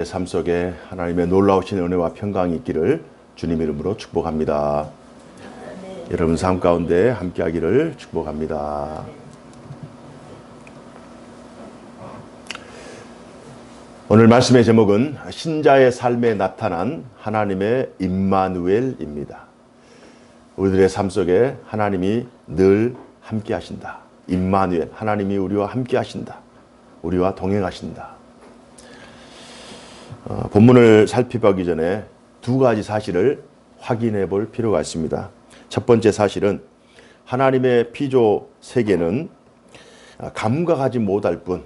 삶 속에 하나님의 놀라우신 은혜와 평강이 있기를 주님 이름으로 축복합니다. 여러분 삶 가운데 함께하기를 축복합니다. 오늘 말씀의 제목은 신자의 삶에 나타난 하나님의 임마누엘입니다. 우리들의 삶 속에 하나님이 늘 함께하신다. 임마누엘, 하나님이 우리와 함께하신다. 우리와 동행하신다. 본문을 살펴보기 전에 두 가지 사실을 확인해 볼 필요가 있습니다. 첫 번째 사실은 하나님의 피조 세계는 감각하지 못할 뿐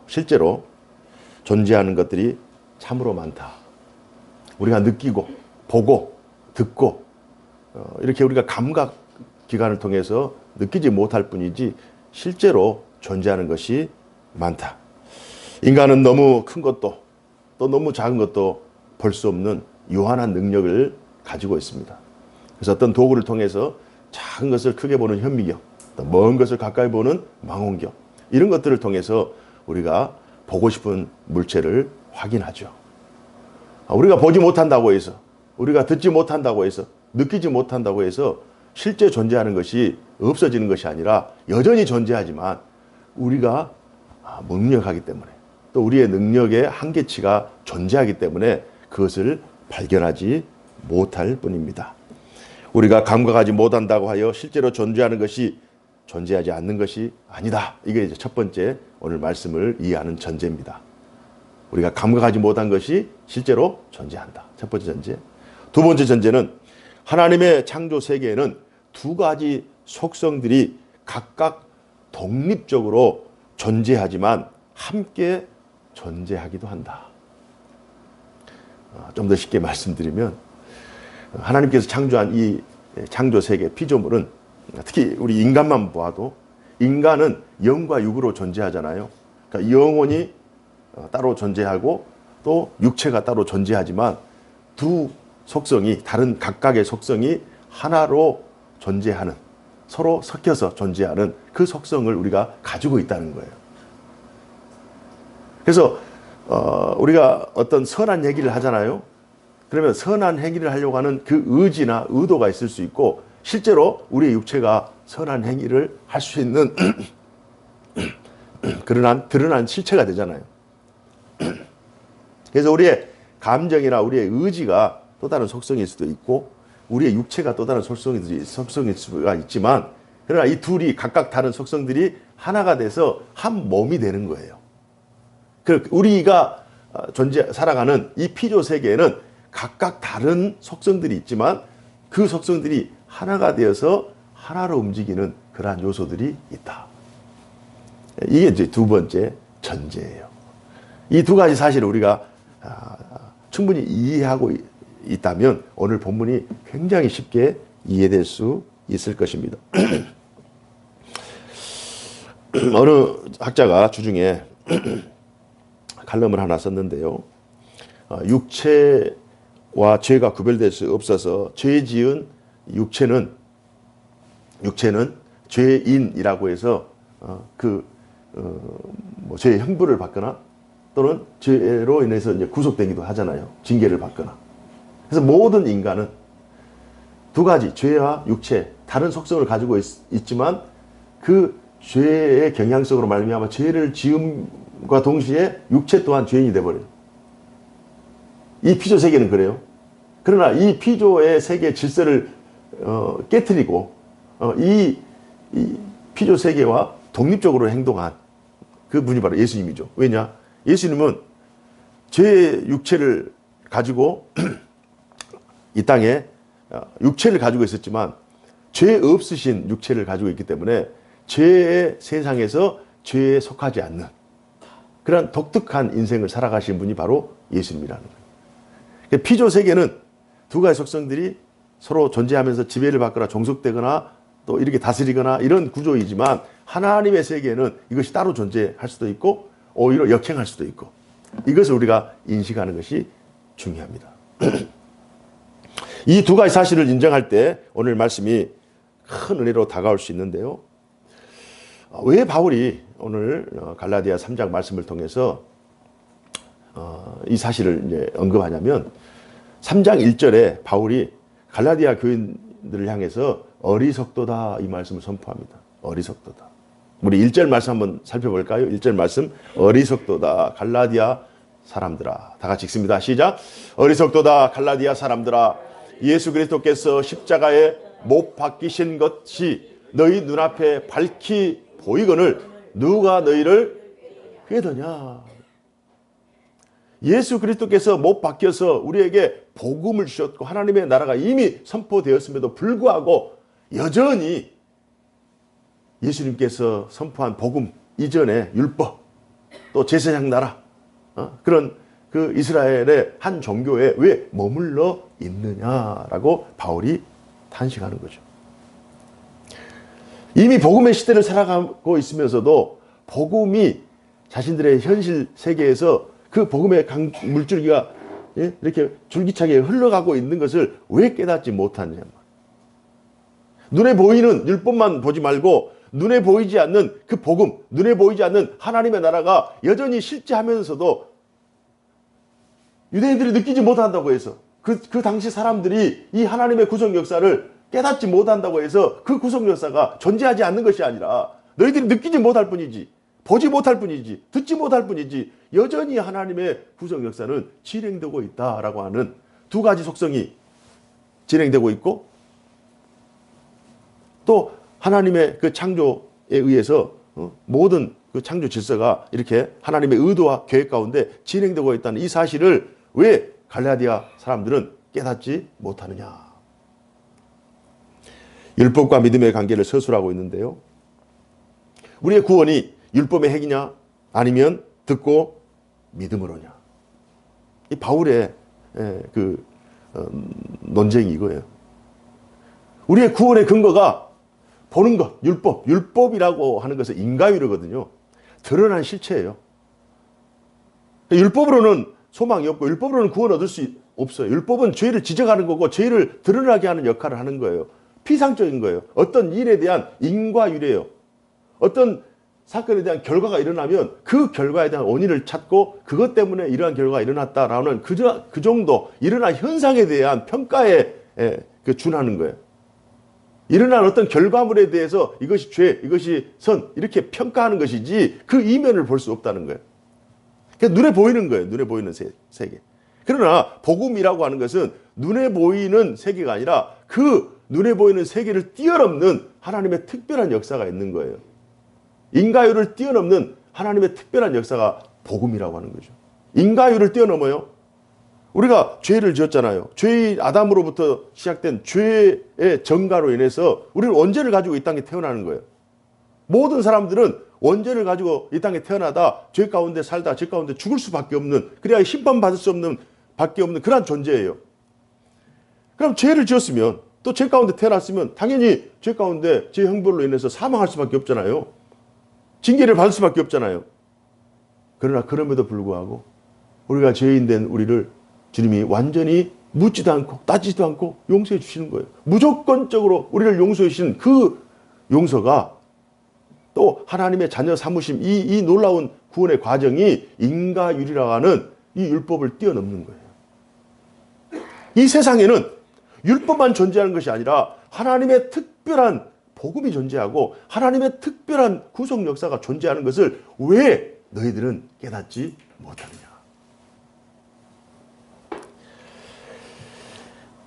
실제로 존재하는 것들이 참으로 많다. 우리가 느끼고 보고 듣고 이렇게 우리가 감각 기관을 통해서 느끼지 못할 뿐이지 실제로 존재하는 것이 많다. 인간은 너무 큰 것도 또 너무 작은 것도 볼 수 없는 유한한 능력을 가지고 있습니다. 그래서 어떤 도구를 통해서 작은 것을 크게 보는 현미경, 또 먼 것을 가까이 보는 망원경, 이런 것들을 통해서 우리가 보고 싶은 물체를 확인하죠. 우리가 보지 못한다고 해서, 우리가 듣지 못한다고 해서, 느끼지 못한다고 해서 실제 존재하는 것이 없어지는 것이 아니라 여전히 존재하지만 우리가 무능력하기 때문에 또 우리의 능력의 한계치가 존재하기 때문에 그것을 발견하지 못할 뿐입니다. 우리가 감각하지 못한다고 하여 실제로 존재하는 것이 존재하지 않는 것이 아니다. 이게 이제 첫 번째 오늘 말씀을 이해하는 전제입니다. 우리가 감각하지 못한 것이 실제로 존재한다. 첫 번째 전제. 두 번째 전제는 하나님의 창조 세계에는 두 가지 속성들이 각각 독립적으로 존재하지만 함께 존재하기도 한다. 좀 더 쉽게 말씀드리면 하나님께서 창조한 이 창조 세계 피조물은 특히 우리 인간만 보아도 인간은 영과 육으로 존재하잖아요. 그러니까 영혼이 따로 존재하고 또 육체가 따로 존재하지만 두 속성이 다른 각각의 속성이 하나로 존재하는, 서로 섞여서 존재하는 그 속성을 우리가 가지고 있다는 거예요. 그래서 우리가 어떤 선한 얘기를 하잖아요. 그러면 선한 행위를 하려고 하는 그 의지나 의도가 있을 수 있고 실제로 우리의 육체가 선한 행위를 할 수 있는 드러난 실체가 되잖아요. 그래서 우리의 감정이나 우리의 의지가 또 다른 속성일 수도 있고 우리의 육체가 또 다른 속성일 수가 있지만 그러나 이 둘이 각각 다른 속성들이 하나가 돼서 한 몸이 되는 거예요. 우리가 살아가는 이 피조 세계에는 각각 다른 속성들이 있지만 그 속성들이 하나가 되어서 하나로 움직이는 그러한 요소들이 있다. 이게 이제 두 번째 전제예요. 이 두 가지 사실을 우리가 충분히 이해하고 있다면 오늘 본문이 굉장히 쉽게 이해될 수 있을 것입니다. 어느 학자가 주중에 칼럼을 하나 썼는데요. 육체와 죄가 구별될 수 없어서 죄 지은 육체는 죄인이라고 해서 죄의 형벌을 받거나 또는 죄로 인해서 이제 구속되기도 하잖아요. 징계를 받거나. 그래서 모든 인간은 두 가지 죄와 육체 다른 속성을 가지고 있지만 그 죄의 경향성으로 말미암아 죄를 지음과 동시에 육체 또한 죄인이 돼버려요. 이 피조 세계는 그래요. 그러나 이 피조의 세계 질서를 깨트리고 이 피조 세계와 독립적으로 행동한 그 분이 바로 예수님이죠. 왜냐? 예수님은 죄의 육체를 가지고 이 땅에 육체를 가지고 있었지만 죄 없으신 육체를 가지고 있기 때문에 죄의 세상에서 죄에 속하지 않는 그런 독특한 인생을 살아가신 분이 바로 예수님이라는 거예요. 피조 세계는 두 가지 속성들이 서로 존재하면서 지배를 받거나 종속되거나 또 이렇게 다스리거나 이런 구조이지만 하나님의 세계에는 이것이 따로 존재할 수도 있고 오히려 역행할 수도 있고 이것을 우리가 인식하는 것이 중요합니다. 이 두 가지 사실을 인정할 때 오늘 말씀이 큰 은혜로 다가올 수 있는데요. 왜 바울이 오늘 갈라디아 3장 말씀을 통해서 이 사실을 이제 언급하냐면 3장 1절에 바울이 갈라디아 교인들을 향해서 어리석도다 이 말씀을 선포합니다. 어리석도다. 우리 1절 말씀 한번 살펴볼까요? 1절 말씀 어리석도다 갈라디아 사람들아. 다 같이 읽습니다. 시작. 어리석도다 갈라디아 사람들아. 예수 그리스도께서 십자가에 못 박히신 것이 너희 눈앞에 밝히 보이거늘 누가 너희를 꾀더냐. 예수 그리스도께서 못 박혀서 우리에게 복음을 주셨고 하나님의 나라가 이미 선포되었음에도 불구하고 여전히 예수님께서 선포한 복음 이전에 율법 또 제사장 나라 그런 그 이스라엘의 한 종교에 왜 머물러 있느냐라고 바울이 탄식하는 거죠. 이미 복음의 시대를 살아가고 있으면서도 복음이 자신들의 현실 세계에서 그 복음의 물줄기가 이렇게 줄기차게 흘러가고 있는 것을 왜 깨닫지 못하느냐. 눈에 보이는 율법만 보지 말고 눈에 보이지 않는 그 복음, 눈에 보이지 않는 하나님의 나라가 여전히 실제하면서도 유대인들이 느끼지 못한다고 해서 그 당시 사람들이 이 하나님의 구속 역사를 깨닫지 못한다고 해서 그 구속 역사가 존재하지 않는 것이 아니라 너희들이 느끼지 못할 뿐이지 보지 못할 뿐이지 듣지 못할 뿐이지 여전히 하나님의 구속 역사는 진행되고 있다라고 하는 두 가지 속성이 진행되고 있고 또 하나님의 그 창조에 의해서 모든 그 창조 질서가 이렇게 하나님의 의도와 계획 가운데 진행되고 있다는 이 사실을 왜 갈라디아 사람들은 깨닫지 못하느냐. 율법과 믿음의 관계를 서술하고 있는데요. 우리의 구원이 율법의 행위냐 아니면 듣고 믿음으로냐. 이 바울의 그 논쟁이 이거예요. 우리의 구원의 근거가 보는 것, 율법이라고 하는 것은 인과율이거든요. 드러난 실체예요. 율법으로는 소망이 없고 율법으로는 구원 얻을 수 없어요. 율법은 죄를 지적하는 거고 죄를 드러나게 하는 역할을 하는 거예요. 피상적인 거예요. 어떤 일에 대한 인과율이에요. 어떤 사건에 대한 결과가 일어나면 그 결과에 대한 원인을 찾고 그것 때문에 이러한 결과가 일어났다라는 그 정도 일어난 현상에 대한 평가에 준하는 거예요. 일어난 어떤 결과물에 대해서 이것이 죄, 이것이 선 이렇게 평가하는 것이지 그 이면을 볼 수 없다는 거예요. 그러니까 눈에 보이는 거예요. 눈에 보이는 세계. 그러나 복음이라고 하는 것은 눈에 보이는 세계가 아니라 그 눈에 보이는 세계를 뛰어넘는 하나님의 특별한 역사가 있는 거예요. 인과율을 뛰어넘는 하나님의 특별한 역사가 복음이라고 하는 거죠. 인과율을 뛰어넘어요. 우리가 죄를 지었잖아요. 죄의 아담으로부터 시작된 죄의 전가로 인해서 우리는 원죄를 가지고 이 땅에 태어나는 거예요. 모든 사람들은 원죄를 가지고 이 땅에 태어나다 죄 가운데 살다 죄 가운데 죽을 수밖에 없는 그래야 심판받을 수 없는 밖에 없는 그런 존재예요. 그럼 죄를 지었으면 또 죄 가운데 태어났으면 당연히 죄 가운데 죄 형벌로 인해서 사망할 수밖에 없잖아요. 징계를 받을 수밖에 없잖아요. 그러나 그럼에도 불구하고 우리가 죄인 된 우리를 주님이 완전히 묻지도 않고 따지지도 않고 용서해 주시는 거예요. 무조건적으로 우리를 용서해 주시는 그 용서가 또 하나님의 자녀 삼으심 이 놀라운 구원의 과정이 인과율이라고 하는 이 율법을 뛰어넘는 거예요. 이 세상에는 율법만 존재하는 것이 아니라 하나님의 특별한 복음이 존재하고 하나님의 특별한 구속 역사가 존재하는 것을 왜 너희들은 깨닫지 못하느냐.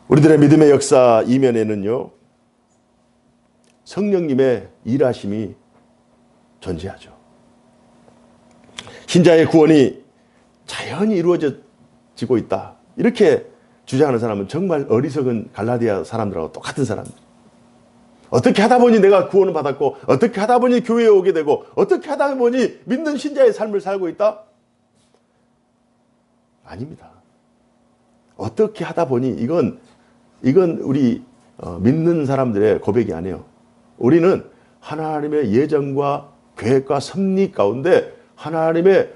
우리들의 믿음의 역사 이면에는요. 성령님의 일하심이 존재하죠. 신자의 구원이 자연히 이루어지고 있다. 이렇게 주장하는 사람은 정말 어리석은 갈라디아 사람들하고 똑같은 사람들. 어떻게 하다 보니 내가 구원을 받았고 어떻게 하다 보니 교회에 오게 되고 어떻게 하다 보니 믿는 신자의 삶을 살고 있다? 아닙니다. 어떻게 하다 보니 이건 우리 믿는 사람들의 고백이 아니에요. 우리는 하나님의 예정과 계획과 섭리 가운데 하나님의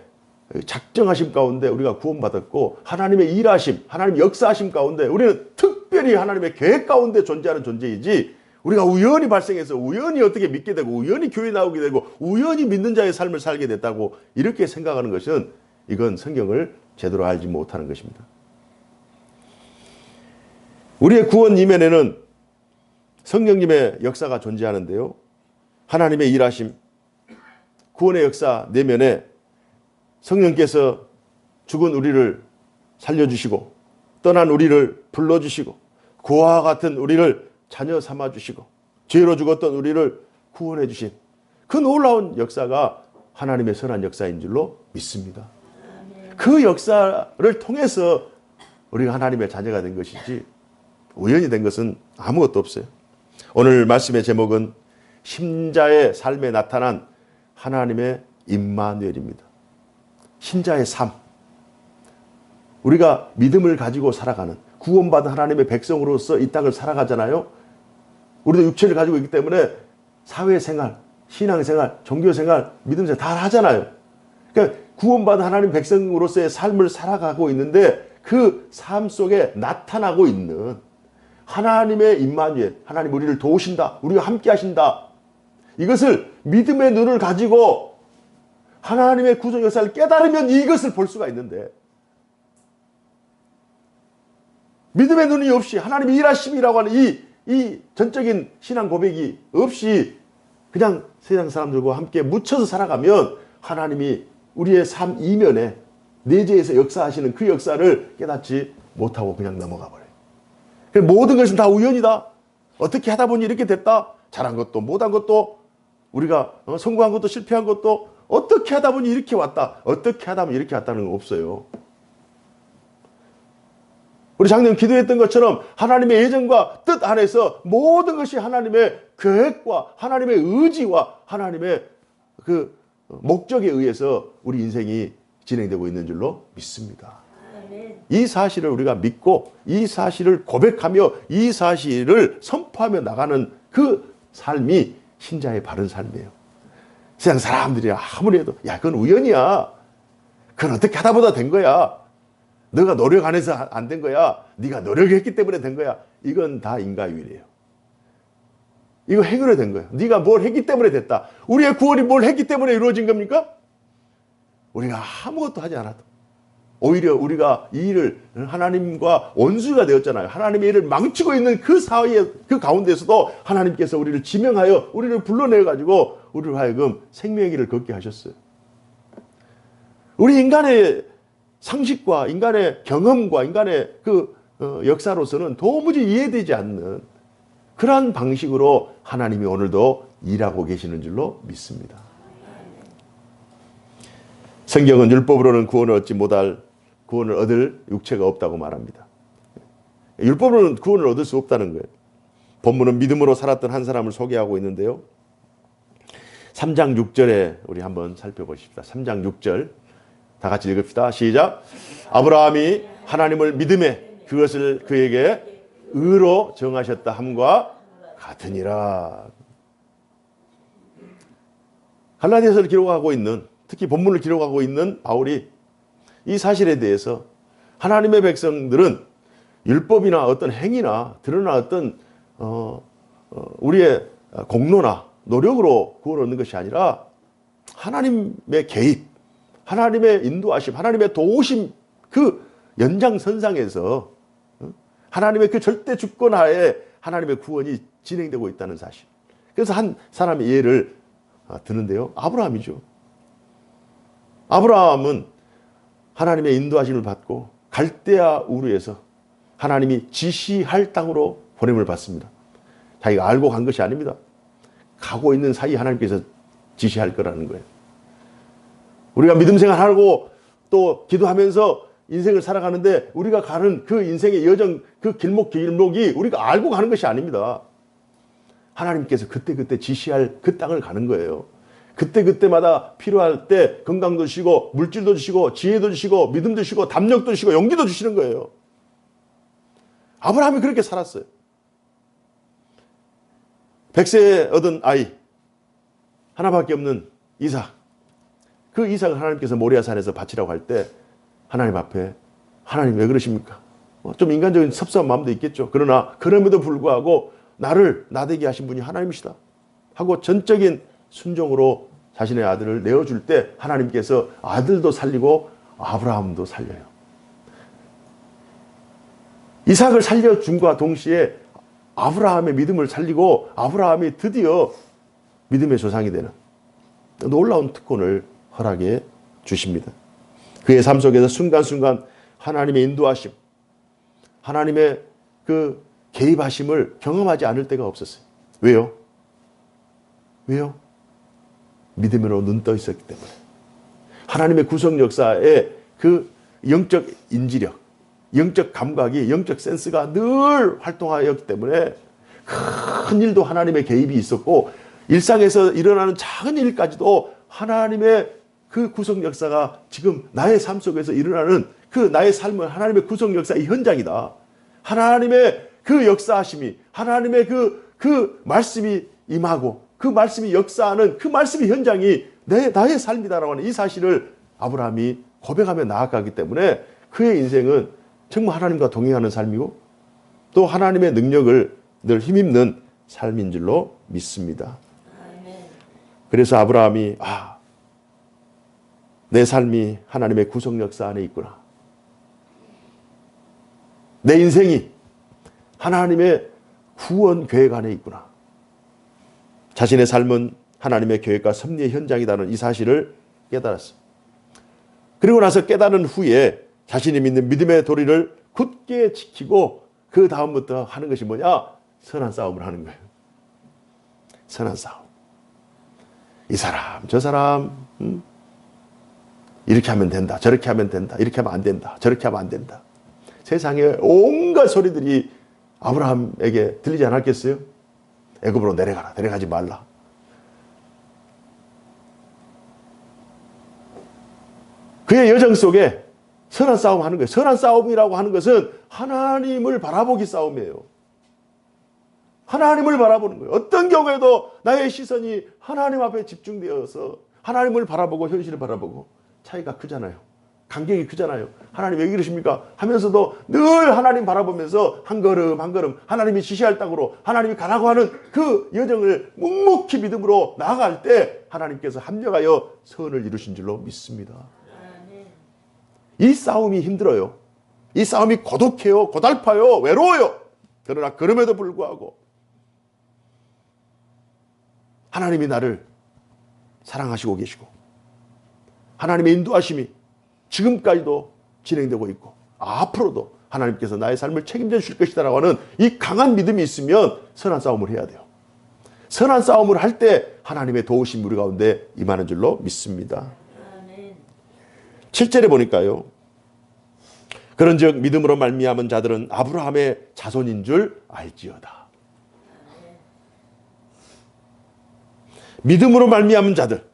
작정하심 가운데 우리가 구원받았고 하나님의 일하심, 하나님의 역사하심 가운데 우리는 특별히 하나님의 계획 가운데 존재하는 존재이지 우리가 우연히 발생해서 우연히 어떻게 믿게 되고 우연히 교회 나오게 되고 우연히 믿는 자의 삶을 살게 됐다고 이렇게 생각하는 것은 이건 성경을 제대로 알지 못하는 것입니다. 우리의 구원 이면에는 성령님의 역사가 존재하는데요. 하나님의 일하심, 구원의 역사 내면에 성령께서 죽은 우리를 살려주시고 떠난 우리를 불러주시고 고아와 같은 우리를 자녀 삼아주시고 죄로 죽었던 우리를 구원해 주신 그 놀라운 역사가 하나님의 선한 역사인 줄로 믿습니다. 그 역사를 통해서 우리가 하나님의 자녀가 된 것이지 우연히 된 것은 아무것도 없어요. 오늘 말씀의 제목은 신자의 삶에 나타난 하나님의 임마누엘입니다. 신자의 삶. 우리가 믿음을 가지고 살아가는 구원받은 하나님의 백성으로서 이 땅을 살아가잖아요. 우리도 육체를 가지고 있기 때문에 사회생활, 신앙생활, 종교생활, 믿음생활 다 하잖아요. 그러니까 구원받은 하나님 백성으로서의 삶을 살아가고 있는데 그 삶 속에 나타나고 있는 하나님의 임마누엘, 하나님 우리를 도우신다, 우리가 함께 하신다. 이것을 믿음의 눈을 가지고 하나님의 구속 역사를 깨달으면 이것을 볼 수가 있는데 믿음의 눈이 없이 하나님의 일하심이라고 하는 이 전적인 신앙 고백이 없이 그냥 세상 사람들과 함께 묻혀서 살아가면 하나님이 우리의 삶 이면에 내재에서 역사하시는 그 역사를 깨닫지 못하고 그냥 넘어가 버려요. 모든 것은 다 우연이다. 어떻게 하다 보니 이렇게 됐다. 잘한 것도 못한 것도 우리가 성공한 것도 실패한 것도 어떻게 하다 보니 이렇게 왔다. 어떻게 하다 보니 이렇게 왔다는 건 없어요. 우리 작년 기도했던 것처럼 하나님의 예정과 뜻 안에서 모든 것이 하나님의 계획과 하나님의 의지와 하나님의 그 목적에 의해서 우리 인생이 진행되고 있는 줄로 믿습니다. 이 사실을 우리가 믿고 이 사실을 고백하며 이 사실을 선포하며 나가는 그 삶이 신자의 바른 삶이에요. 세상 사람들이 아무리 해도 야 그건 우연이야. 그건 어떻게 하다 보다 된 거야. 너가 노력 안 해서 안 된 거야. 네가 노력했기 때문에 된 거야. 이건 다 인과유일이에요. 이거 행위로 된 거예요. 네가 뭘 했기 때문에 됐다. 우리의 구원이 뭘 했기 때문에 이루어진 겁니까? 우리가 아무것도 하지 않아도 오히려 우리가 이 일을 하나님과 원수가 되었잖아요. 하나님의 일을 망치고 있는 그 사회의 그 가운데서도 하나님께서 우리를 지명하여 우리를 불러내가지고 우리를 하여금 생명의 길을 걷게 하셨어요. 우리 인간의 상식과 인간의 경험과 인간의 그 역사로서는 도무지 이해되지 않는 그러한 방식으로 하나님이 오늘도 일하고 계시는 줄로 믿습니다. 성경은 율법으로는 구원을 얻지 못할 구원을 얻을 육체가 없다고 말합니다. 율법으로는 구원을 얻을 수 없다는 거예요. 본문은 믿음으로 살았던 한 사람을 소개하고 있는데요. 3장 6절에 우리 한번 살펴보십시다. 3장 6절 다 같이 읽읍시다. 시작. 아브라함이 하나님을 믿음에 그것을 그에게 의로 정하셨다 함과 같으니라. 갈라디아서를 기록하고 있는 특히 본문을 기록하고 있는 바울이 이 사실에 대해서 하나님의 백성들은 율법이나 어떤 행위나 드러나 어떤 우리의 공로나 노력으로 구원을 얻는 것이 아니라 하나님의 개입, 하나님의 인도하심, 하나님의 도우심 그 연장선상에서 하나님의 그 절대 주권 하에 하나님의 구원이 진행되고 있다는 사실. 그래서 한 사람의 예를 드는데요. 아브라함이죠. 아브라함은 하나님의 인도하심을 받고 갈대아 우르에서 하나님이 지시할 땅으로 보냄을 받습니다. 자기가 알고 간 것이 아닙니다. 가고 있는 사이 하나님께서 지시할 거라는 거예요. 우리가 믿음 생활하고 또 기도하면서 인생을 살아가는데 우리가 가는 그 인생의 여정, 그 길목이 우리가 알고 가는 것이 아닙니다. 하나님께서 그때그때 지시할 그 땅을 가는 거예요. 그때그때마다 필요할 때 건강도 주시고 물질도 주시고 지혜도 주시고 믿음도 주시고 담력도 주시고 용기도 주시는 거예요. 아브라함이 그렇게 살았어요. 100세에 얻은 아이 하나밖에 없는 이삭. 그 이삭을 하나님께서 모리아산에서 바치라고 할 때 하나님 앞에 하나님 왜 그러십니까? 좀 인간적인 섭섭한 마음도 있겠죠. 그러나 그럼에도 불구하고 나를 나되게 하신 분이 하나님이시다 하고 전적인 순종으로 자신의 아들을 내어줄 때 하나님께서 아들도 살리고 아브라함도 살려요. 이삭을 살려줌과 동시에 아브라함의 믿음을 살리고 아브라함이 드디어 믿음의 조상이 되는 놀라운 특권을 허락해 주십니다. 그의 삶 속에서 순간순간 하나님의 인도하심, 하나님의 그 개입하심을 경험하지 않을 때가 없었어요. 왜요? 왜요? 믿음으로 눈 떠 있었기 때문에. 하나님의 구속 역사에 그 영적 인지력, 영적 감각이, 영적 센스가 늘 활동하였기 때문에 큰 일도 하나님의 개입이 있었고 일상에서 일어나는 작은 일까지도 하나님의 그 구속 역사가 지금 나의 삶 속에서 일어나는 그 나의 삶은 하나님의 구속 역사의 현장이다. 하나님의 그 역사하심이, 하나님의 그 말씀이 임하고 그 말씀이 역사하는 그 말씀의 현장이 나의 삶이다라고 하는 이 사실을 아브라함이 고백하며 나아가기 때문에 그의 인생은 정말 하나님과 동행하는 삶이고 또 하나님의 능력을 늘 힘입는 삶인 줄로 믿습니다. 그래서 아브라함이 내 삶이 하나님의 구속 역사 안에 있구나. 내 인생이 하나님의 구원 계획 안에 있구나. 자신의 삶은 하나님의 계획과 섭리의 현장이라는 이 사실을 깨달았어. 그리고 나서 깨달은 후에 자신이 믿는 믿음의 도리를 굳게 지키고 그 다음부터 하는 것이 뭐냐? 선한 싸움을 하는 거예요. 선한 싸움. 이 사람, 저 사람, 이렇게 하면 된다. 저렇게 하면 된다. 이렇게 하면 안 된다. 저렇게 하면 안 된다. 세상에 온갖 소리들이 아브라함에게 들리지 않았겠어요? 애굽으로 내려가라. 내려가지 말라. 그의 여정 속에 선한 싸움 하는 거예요. 선한 싸움이라고 하는 것은 하나님을 바라보기 싸움이에요. 하나님을 바라보는 거예요. 어떤 경우에도 나의 시선이 하나님 앞에 집중되어서 하나님을 바라보고 현실을 바라보고 차이가 크잖아요. 간격이 크잖아요. 하나님 왜 그러십니까? 하면서도 늘 하나님 바라보면서 한 걸음 한 걸음 하나님이 지시할 땅으로 하나님이 가라고 하는 그 여정을 묵묵히 믿음으로 나아갈 때 하나님께서 합력하여 선을 이루신 줄로 믿습니다. 이 싸움이 힘들어요. 이 싸움이 고독해요. 고달파요. 외로워요. 그러나 그럼에도 불구하고 하나님이 나를 사랑하시고 계시고 하나님의 인도하심이 지금까지도 진행되고 있고 앞으로도 하나님께서 나의 삶을 책임져 주실 것이다라고 하는 이 강한 믿음이 있으면 선한 싸움을 해야 돼요. 선한 싸움을 할 때 하나님의 도우심 우리 가운데 임하는 줄로 믿습니다. 7절에 보니까요. 그런즉 믿음으로 말미암은 자들은 아브라함의 자손인 줄 알지어다. 믿음으로 말미암은 자들,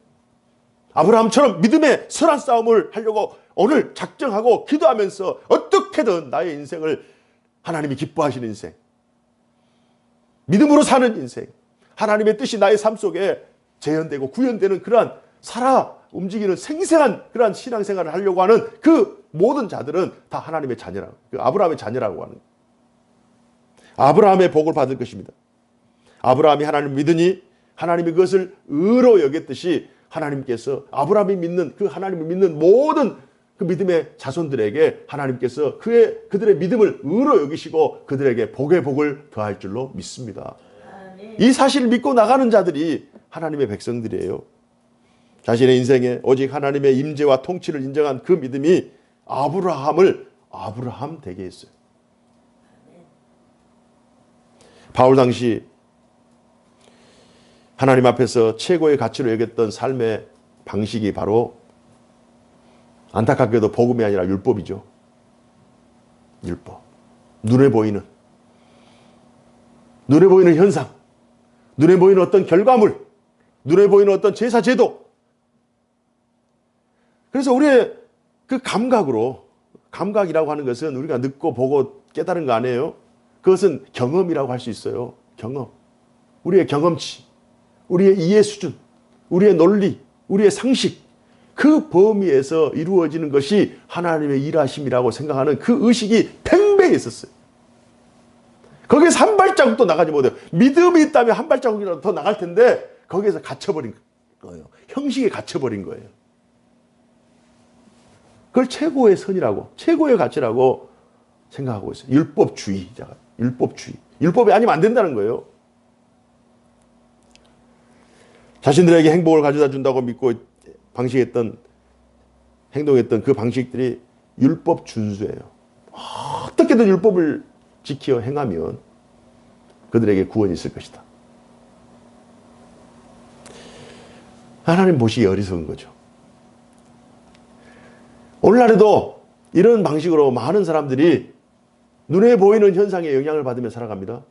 아브라함처럼 믿음의 선한 싸움을 하려고 오늘 작정하고 기도하면서 어떻게든 나의 인생을 하나님이 기뻐하시는 인생, 믿음으로 사는 인생, 하나님의 뜻이 나의 삶 속에 재현되고 구현되는 그러한 살아 움직이는 생생한 그러한 신앙생활을 하려고 하는 그 모든 자들은 다 하나님의 자녀라고, 아브라함의 자녀라고 하는, 아브라함의 복을 받을 것입니다. 아브라함이 하나님을 믿으니 하나님이 그것을 의로 여겼듯이 하나님께서 아브라함이 믿는 그 하나님을 믿는 모든 그 믿음의 자손들에게 하나님께서 그들의 믿음을 의로 여기시고 그들에게 복의 복을 더할 줄로 믿습니다. 이 사실을 믿고 나가는 자들이 하나님의 백성들이에요. 자신의 인생에 오직 하나님의 임재와 통치를 인정한 그 믿음이 아브라함을 아브라함 되게 했어요. 바울 당시 하나님 앞에서 최고의 가치로 여겼던 삶의 방식이 바로 안타깝게도 복음이 아니라 율법이죠. 율법. 눈에 보이는 현상, 눈에 보이는 어떤 결과물, 눈에 보이는 어떤 제사 제도. 그래서 우리의 그 감각이라고 하는 것은 우리가 듣고 보고 깨달은 거 아니에요. 그것은 경험이라고 할 수 있어요. 경험. 우리의 경험치, 우리의 이해 수준, 우리의 논리, 우리의 상식, 그 범위에서 이루어지는 것이 하나님의 일하심이라고 생각하는 그 의식이 팽배해 있었어요. 거기에서 한 발자국도 나가지 못해요. 믿음이 있다면 한 발자국이라도 더 나갈 텐데 거기에서 갇혀버린 거예요. 형식에 갇혀버린 거예요. 그걸 최고의 선이라고, 최고의 가치라고 생각하고 있어요. 율법주의자가. 율법주의. 율법이 아니면 안 된다는 거예요. 자신들에게 행복을 가져다 준다고 믿고 행동했던 그 방식들이 율법 준수예요. 어떻게든 율법을 지켜 행하면 그들에게 구원이 있을 것이다. 하나님 보시기에 어리석은 거죠. 오늘날에도 이런 방식으로 많은 사람들이 눈에 보이는 현상에 영향을 받으며 살아갑니다.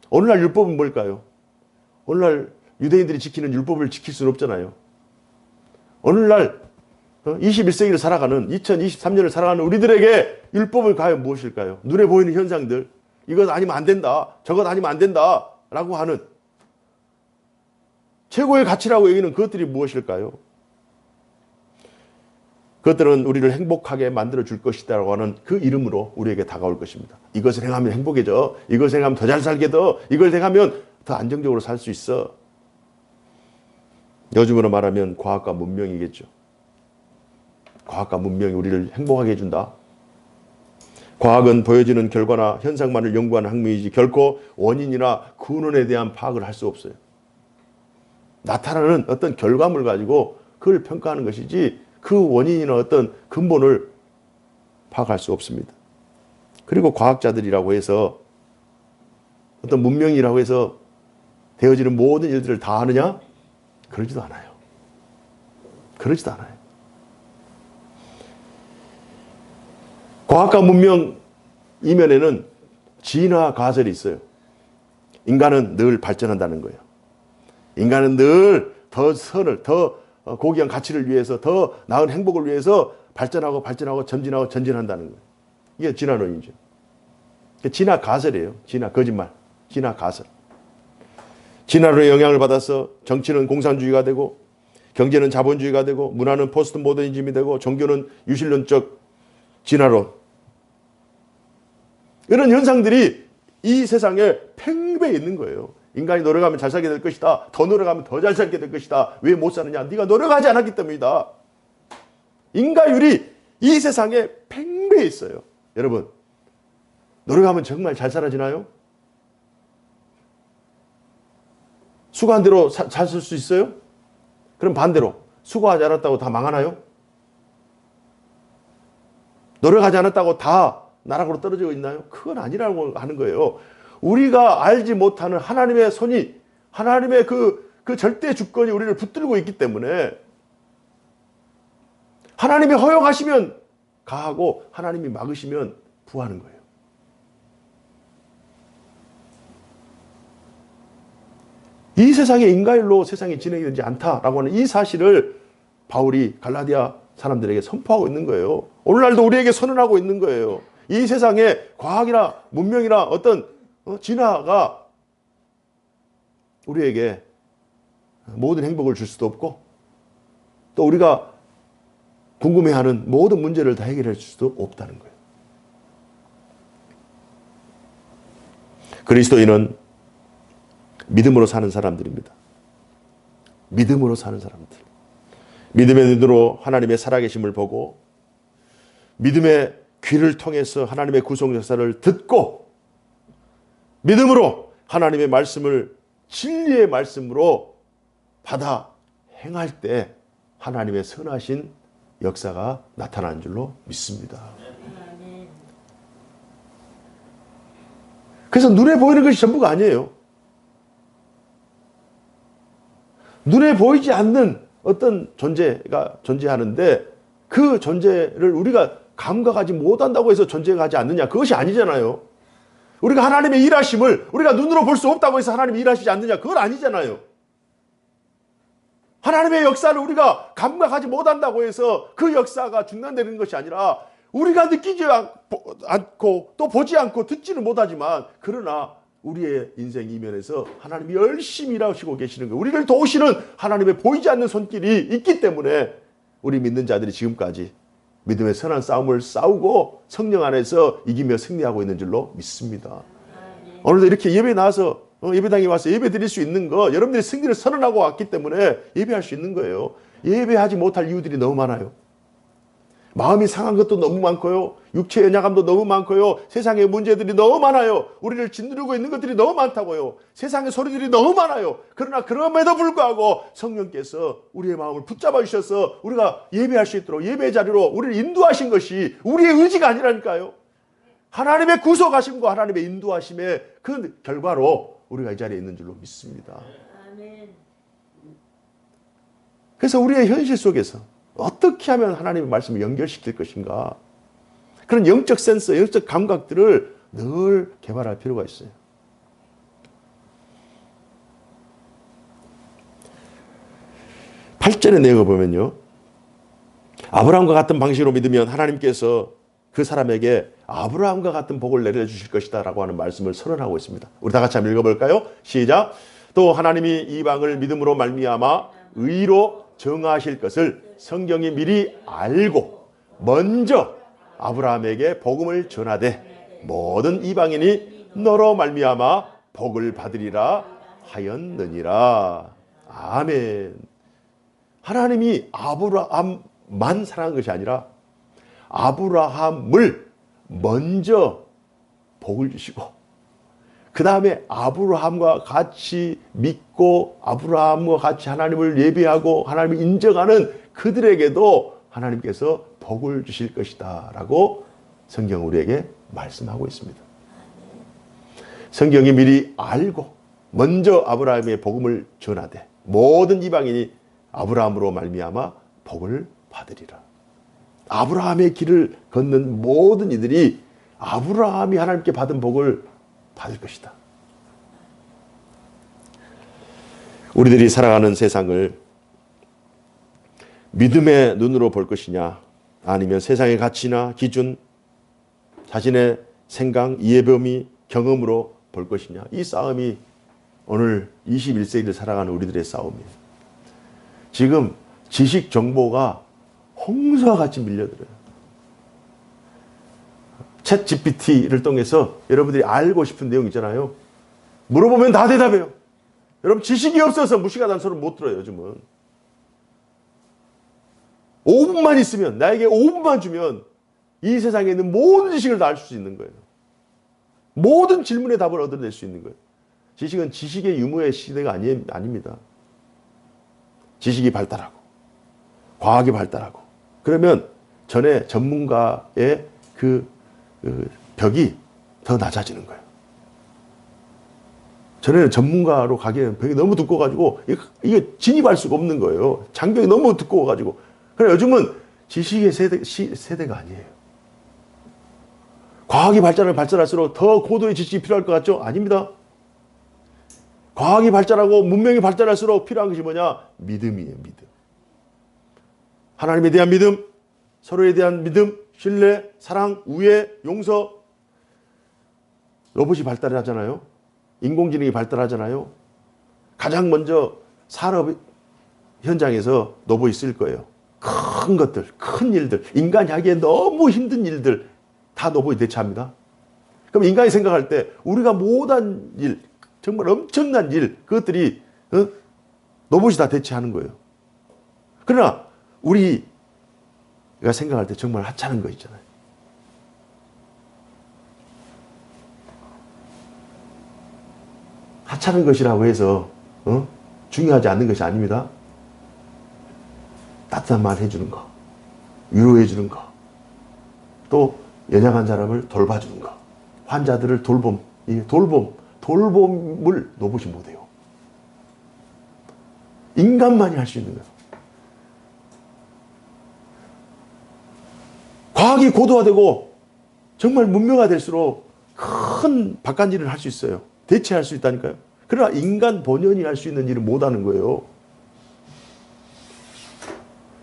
오늘날 율법은 뭘까요? 오늘날 유대인들이 지키는 율법을 지킬 수는 없잖아요. 오늘날 21세기를 살아가는 2023년을 살아가는 우리들에게 율법은 과연 무엇일까요? 눈에 보이는 현상들, 이것 아니면 안 된다, 저것 아니면 안 된다 라고 하는 최고의 가치라고 여기는 그것들이 무엇일까요? 그것들은 우리를 행복하게 만들어줄 것이다 라고 하는 그 이름으로 우리에게 다가올 것입니다. 이것을 행하면 행복해져, 이것을 행하면 더 잘 살게 돼, 이걸 행하면 더 안정적으로 살 수 있어. 요즘으로 말하면 과학과 문명이겠죠. 과학과 문명이 우리를 행복하게 해준다. 과학은 보여지는 결과나 현상만을 연구하는 학문이지 결코 원인이나 근원에 대한 파악을 할 수 없어요. 나타나는 어떤 결과물 가지고 그걸 평가하는 것이지 그 원인이나 어떤 근본을 파악할 수 없습니다. 그리고 과학자들이라고 해서 어떤 문명이라고 해서 되어지는 모든 일들을 다 아느냐? 그러지도 않아요. 그러지도 않아요. 과학과 문명 이면에는 진화 가설이 있어요. 인간은 늘 발전한다는 거예요. 인간은 늘 더 선을, 더 고귀한 가치를 위해서, 더 나은 행복을 위해서 발전하고 전진한다는 거예요. 이게 진화론이죠. 진화 가설이에요. 진화 거짓말. 진화 가설. 진화론의 영향을 받아서 정치는 공산주의가 되고 경제는 자본주의가 되고 문화는 포스트 모더니즘이 되고 종교는 유실론적 진화론. 이런 현상들이 이 세상에 팽배해 있는 거예요. 인간이 노력하면 잘 살게 될 것이다. 더 노력하면 더 잘 살게 될 것이다. 왜 못 사느냐? 네가 노력하지 않았기 때문이다. 인과율이 이 세상에 팽배해 있어요. 여러분, 노력하면 정말 잘 살아지나요? 수고한 대로 잘 살 수 있어요? 그럼 반대로 수고하지 않았다고 다 망하나요? 노력하지 않았다고 다 나락으로 떨어지고 있나요? 그건 아니라고 하는 거예요. 우리가 알지 못하는 하나님의 손이, 하나님의 그 절대 주권이 우리를 붙들고 있기 때문에 하나님이 허용하시면 가하고 하나님이 막으시면 부하는 거예요. 이 세상의 인과율로 세상이 진행이 되지 않다라고 하는 이 사실을 바울이 갈라디아 사람들에게 선포하고 있는 거예요. 오늘날도 우리에게 선언하고 있는 거예요. 이 세상에 과학이나 문명이나 어떤 진화가 우리에게 모든 행복을 줄 수도 없고 또 우리가 궁금해하는 모든 문제를 다 해결할 수도 없다는 거예요. 그리스도인은 믿음으로 사는 사람들입니다. 믿음으로 사는 사람들. 믿음의 눈으로 하나님의 살아계심을 보고 믿음의 귀를 통해서 하나님의 구속 역사를 듣고 믿음으로 하나님의 말씀을 진리의 말씀으로 받아 행할 때 하나님의 선하신 역사가 나타나는 줄로 믿습니다. 그래서 눈에 보이는 것이 전부가 아니에요. 눈에 보이지 않는 어떤 존재가 존재하는데 그 존재를 우리가 감각하지 못한다고 해서 존재가 하지 않느냐? 그것이 아니잖아요. 우리가 하나님의 일하심을 우리가 눈으로 볼 수 없다고 해서 하나님이 일하시지 않느냐? 그건 아니잖아요. 하나님의 역사를 우리가 감각하지 못한다고 해서 그 역사가 중단되는 것이 아니라 우리가 느끼지 않고 또 보지 않고 듣지는 못하지만 그러나 우리의 인생 이면에서 하나님이 열심히 일하시고 계시는 거예요. 우리를 도우시는 하나님의 보이지 않는 손길이 있기 때문에 우리 믿는 자들이 지금까지 믿음의 선한 싸움을 싸우고 성령 안에서 이기며 승리하고 있는 줄로 믿습니다. 오늘도 이렇게 예배 나와서 예배당에 와서 예배 드릴 수 있는 거 여러분들이 승리를 선언하고 왔기 때문에 예배할 수 있는 거예요. 예배하지 못할 이유들이 너무 많아요. 마음이 상한 것도 너무 많고요. 육체 연약함도 너무 많고요. 세상의 문제들이 너무 많아요. 우리를 짓누르고 있는 것들이 너무 많다고요. 세상의 소리들이 너무 많아요. 그러나 그럼에도 불구하고 성령께서 우리의 마음을 붙잡아 주셔서 우리가 예배할 수 있도록 예배 자리로 우리를 인도하신 것이 우리의 의지가 아니라니까요. 하나님의 구속하심과 하나님의 인도하심의 그 결과로 우리가 이 자리에 있는 줄로 믿습니다. 그래서 우리의 현실 속에서 어떻게 하면 하나님의 말씀을 연결시킬 것인가, 그런 영적 센서, 영적 감각들을 늘 개발할 필요가 있어요. 팔 절의 내용을 보면요, 아브라함과 같은 방식으로 믿으면 하나님께서 그 사람에게 아브라함과 같은 복을 내려주실 것이다 라고 하는 말씀을 선언하고 있습니다. 우리 다 같이 한번 읽어볼까요? 시작. 또 하나님이 이방을 믿음으로 말미암아 의로 정하실 것을 성경이 미리 알고 먼저 아브라함에게 복음을 전하되 모든 이방인이 너로 말미암아 복을 받으리라 하였느니라. 아멘. 하나님이 아브라함만 사랑한 것이 아니라 아브라함을 먼저 복을 주시고 그 다음에 아브라함과 같이 믿고 아브라함과 같이 하나님을 예배하고 하나님을 인정하는 그들에게도 하나님께서 복을 주실 것이다 라고 성경 우리에게 말씀하고 있습니다. 성경이 미리 알고 먼저 아브라함의 복음을 전하되 모든 이방인이 아브라함으로 말미암아 복을 받으리라. 아브라함의 길을 걷는 모든 이들이 아브라함이 하나님께 받은 복을 받을 것이다. 우리들이 살아가는 세상을 믿음의 눈으로 볼 것이냐, 아니면 세상의 가치나 기준, 자신의 생각, 이해 범위, 경험으로 볼 것이냐, 이 싸움이 오늘 21세기를 살아가는 우리들의 싸움이에요. 지금 지식 정보가 홍수와 같이 밀려들어요. 챗 GPT를 통해서 여러분들이 알고 싶은 내용 있잖아요. 물어보면 다 대답해요. 여러분 지식이 없어서 무시가단 소리 못 들어요. 요즘은 5분만 있으면, 나에게 5분만 주면 이 세상에 있는 모든 지식을 다 알 수 있는 거예요. 모든 질문의 답을 얻어낼 수 있는 거예요. 지식은 지식의 유무의 시대가 아닙니다. 지식이 발달하고 과학이 발달하고 그러면 전에 전문가의 그 벽이 더 낮아지는 거예요. 전에는 전문가로 가기에는 벽이 너무 두꺼워가지고 이게 진입할 수가 없는 거예요. 장벽이 너무 두꺼워가지고. 그래 요즘은 지식의 세대가 아니에요. 과학이 발전할수록 더 고도의 지식이 필요할 것 같죠? 아닙니다. 과학이 발전하고 문명이 발전할수록 필요한 것이 뭐냐? 믿음이에요. 믿음. 하나님에 대한 믿음, 서로에 대한 믿음, 신뢰, 사랑, 우애, 용서. 로봇이 발달하잖아요. 인공지능이 발달하잖아요. 가장 먼저 산업 현장에서 로봇이 쓸 거예요. 큰 것들, 큰 일들, 인간이 하기에 너무 힘든 일들 다 로봇이 대체합니다. 그럼 인간이 생각할 때 우리가 못한 일, 정말 엄청난 일, 그것들이 로봇이 다 대체하는 거예요. 그러나 우리가 생각할 때 정말 하찮은 거 있잖아요. 하찮은 것이라고 해서 중요하지 않는 것이 아닙니다. 따뜻한 말 해주는 거, 위로해 주는 거, 또 연약한 사람을 돌봐주는 거, 환자들을 돌봄을 로봇이 못해요. 인간만이 할 수 있는 거예요. 과학이 고도화되고 정말 문명화될수록 큰 바깥일을 할 수 있어요. 대체할 수 있다니까요. 그러나 인간 본연이 할 수 있는 일을 못하는 거예요.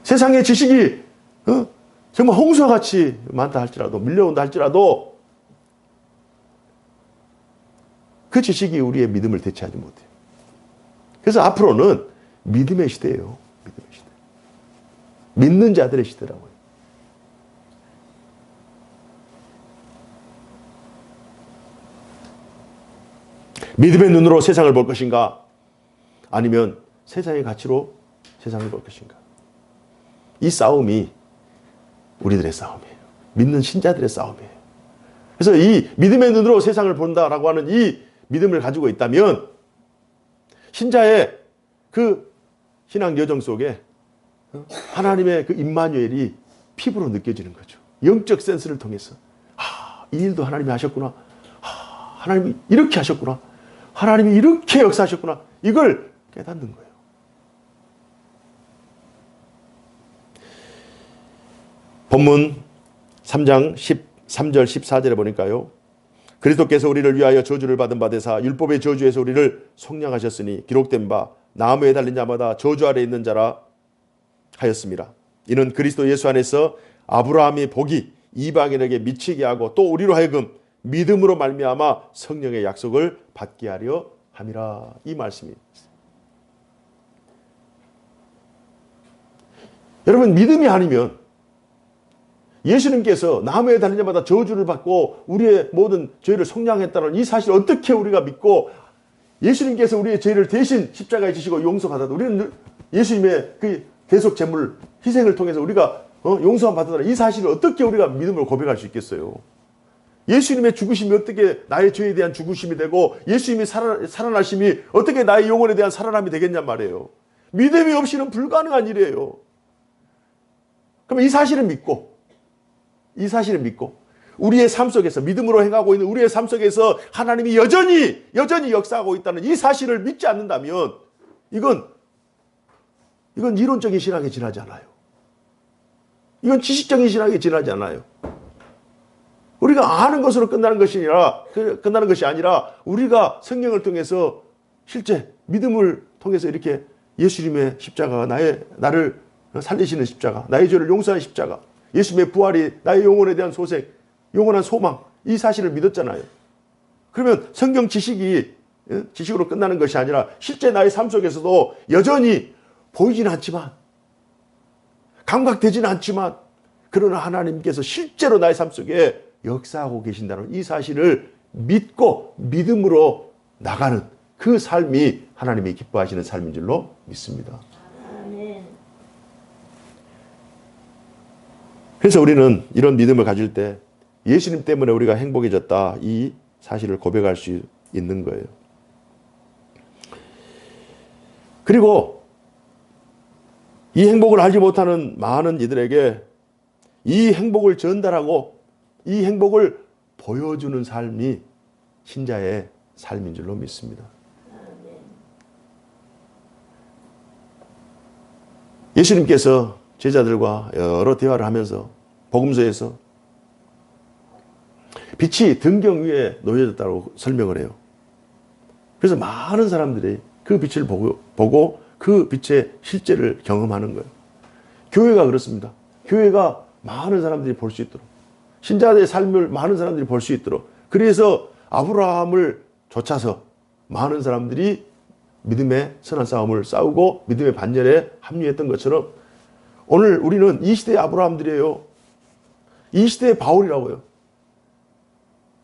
세상의 지식이 정말 홍수와 같이 많다 할지라도, 밀려온다 할지라도 그 지식이 우리의 믿음을 대체하지 못해요. 그래서 앞으로는 믿음의 시대예요. 믿음의 시대. 믿는 자들의 시대라고요. 믿음의 눈으로 세상을 볼 것인가? 아니면 세상의 가치로 세상을 볼 것인가? 이 싸움이 우리들의 싸움이에요. 믿는 신자들의 싸움이에요. 그래서 이 믿음의 눈으로 세상을 본다라고 하는 이 믿음을 가지고 있다면 신자의 그 신앙 여정 속에 하나님의 그 임마누엘이 피부로 느껴지는 거죠. 영적 센스를 통해서 이 일도 하나님이 하셨구나. 하나님이 이렇게 하셨구나. 하나님이 이렇게 역사하셨구나. 이걸 깨닫는 거예요. 본문 3장 13절 14절에 보니까요. 그리스도께서 우리를 위하여 저주를 받은 바 되사 율법의 저주에서 우리를 속량하셨으니 기록된 바 나무에 달린 자마다 저주 아래 있는 자라 하였습니다. 이는 그리스도 예수 안에서 아브라함의 복이 이방인에게 미치게 하고 또 우리로 하여금 믿음으로 말미암아 성령의 약속을 받게 하려 함이라. 이 말씀입니다. 여러분, 믿음이 아니면 예수님께서 나무에 달린 자마다 저주를 받고 우리의 모든 죄를 속량했다는 이 사실을 어떻게 우리가 믿고 예수님께서 우리의 죄를 대신 십자가에 지시고 용서받아도 우리는 예수님의 그 대속 제물 희생을 통해서 우리가 용서함 받았다는 이 사실을 어떻게 우리가 믿음으로 고백할 수 있겠어요? 예수님의 죽으심이 어떻게 나의 죄에 대한 죽으심이 되고 예수님이 살아나심이 어떻게 나의 영혼에 대한 살아남이 되겠냔 말이에요. 믿음이 없이는 불가능한 일이에요. 그럼 이 사실을 믿고 우리의 삶 속에서 믿음으로 행하고 있는 우리의 삶 속에서 하나님이 여전히 역사하고 있다는 이 사실을 믿지 않는다면 이건 이론적인 신학에 지나지 않아요. 이건 지식적인 신학에 지나지 않아요. 우리가 아는 것으로 끝나는 것이 아니라 우리가 성령을 통해서 실제 믿음을 통해서 이렇게 예수님의 십자가가 나를 살리시는 십자가, 나의 죄를 용서하는 십자가, 예수님의 부활이 나의 영혼에 대한 소생, 영원한 소망, 이 사실을 믿었잖아요. 그러면 성경 지식으로 끝나는 것이 아니라 실제 나의 삶 속에서도 여전히 보이지는 않지만 감각되지는 않지만 그러나 하나님께서 실제로 나의 삶 속에 역사하고 계신다는 이 사실을 믿고 믿음으로 나가는 그 삶이 하나님이 기뻐하시는 삶인 줄로 믿습니다. 그래서 우리는 이런 믿음을 가질 때 예수님 때문에 우리가 행복해졌다 이 사실을 고백할 수 있는 거예요. 그리고 이 행복을 알지 못하는 많은 이들에게 이 행복을 전달하고 이 행복을 보여주는 삶이 신자의 삶인 줄로 믿습니다. 예수님께서 제자들과 여러 대화를 하면서 복음서에서 빛이 등경 위에 놓여졌다고 설명을 해요. 그래서 많은 사람들이 그 빛을 보고 그 빛의 실제를 경험하는 거예요. 교회가 그렇습니다. 교회가 많은 사람들이 볼 수 있도록 신자들의 삶을 많은 사람들이 볼 수 있도록 그래서 아브라함을 좇아서 많은 사람들이 믿음의 선한 싸움을 싸우고 믿음의 반열에 합류했던 것처럼 오늘 우리는 이 시대의 아브라함들이에요. 이 시대의 바울이라고요.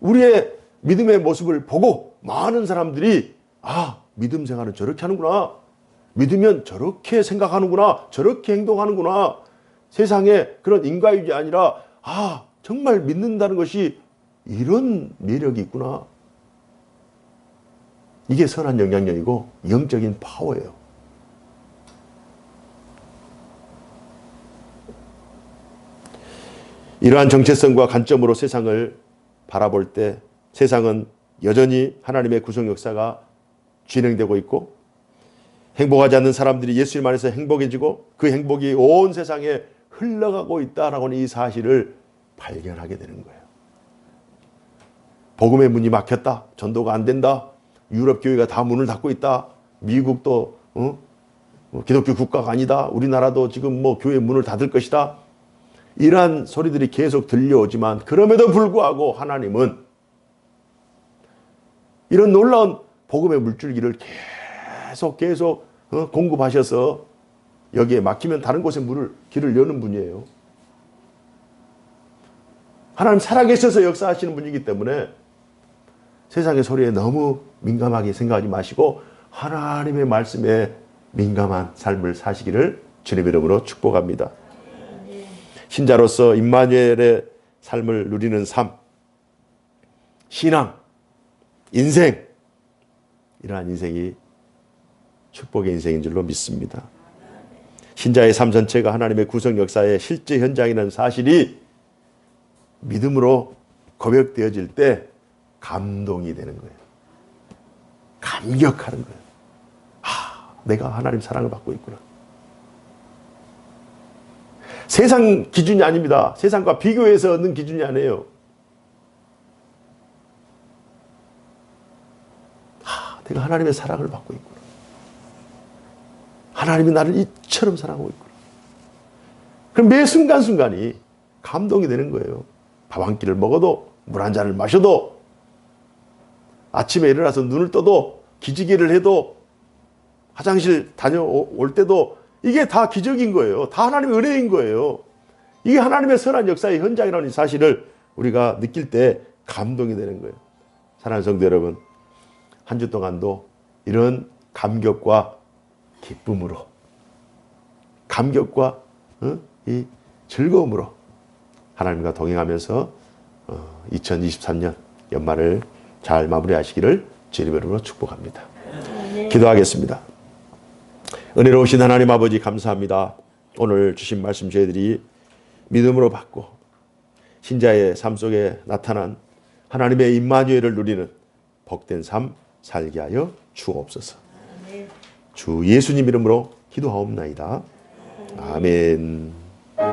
우리의 믿음의 모습을 보고 많은 사람들이 믿음 생활은 저렇게 하는구나. 믿으면 저렇게 생각하는구나. 저렇게 행동하는구나. 세상에 그런 인과유지 아니라 정말 믿는다는 것이 이런 매력이 있구나. 이게 선한 영향력이고 영적인 파워예요. 이러한 정체성과 관점으로 세상을 바라볼 때 세상은 여전히 하나님의 구속 역사가 진행되고 있고 행복하지 않는 사람들이 예수님 안에서 행복해지고 그 행복이 온 세상에 흘러가고 있다라고 하는 이 사실을 발견하게 되는 거예요. 복음의 문이 막혔다. 전도가 안 된다. 유럽 교회가 다 문을 닫고 있다. 미국도 기독교 국가가 아니다. 우리나라도 지금 교회 문을 닫을 것이다. 이러한 소리들이 계속 들려오지만 그럼에도 불구하고 하나님은 이런 놀라운 복음의 물줄기를 계속 공급하셔서 여기에 막히면 다른 곳에 길을 여는 분이에요. 하나님 살아계셔서 역사하시는 분이기 때문에 세상의 소리에 너무 민감하게 생각하지 마시고 하나님의 말씀에 민감한 삶을 사시기를 주님의 이름으로 축복합니다. 신자로서 임마누엘의 삶을 누리는 삶, 신앙, 인생, 이러한 인생이 축복의 인생인 줄로 믿습니다. 신자의 삶 전체가 하나님의 구속 역사의 실제 현장이라는 사실이 믿음으로 고백되어질 때 감동이 되는 거예요. 감격하는 거예요. 내가 하나님 사랑을 받고 있구나. 세상 기준이 아닙니다. 세상과 비교해서 얻는 기준이 아니에요. 내가 하나님의 사랑을 받고 있구나. 하나님이 나를 이처럼 사랑하고 있구나. 그럼 매 순간순간이 감동이 되는 거예요. 밥 한 끼를 먹어도, 물 한 잔을 마셔도, 아침에 일어나서 눈을 떠도, 기지개를 해도, 화장실 다녀올 때도 이게 다 기적인 거예요. 다 하나님의 은혜인 거예요. 이게 하나님의 선한 역사의 현장이라는 사실을 우리가 느낄 때 감동이 되는 거예요. 사랑하는 성도 여러분, 한 주 동안도 이런 감격과 기쁨으로, 감격과 이 즐거움으로 하나님과 동행하면서 2023년 연말을 잘 마무리하시기를 주님의 이름으로 축복합니다. 기도하겠습니다. 은혜로우신 하나님 아버지 감사합니다. 오늘 주신 말씀 저희들이 믿음으로 받고 신자의 삶 속에 나타난 하나님의 임마누엘을 누리는 복된 삶 살게 하여 주옵소서. 주 예수님 이름으로 기도하옵나이다. 아멘.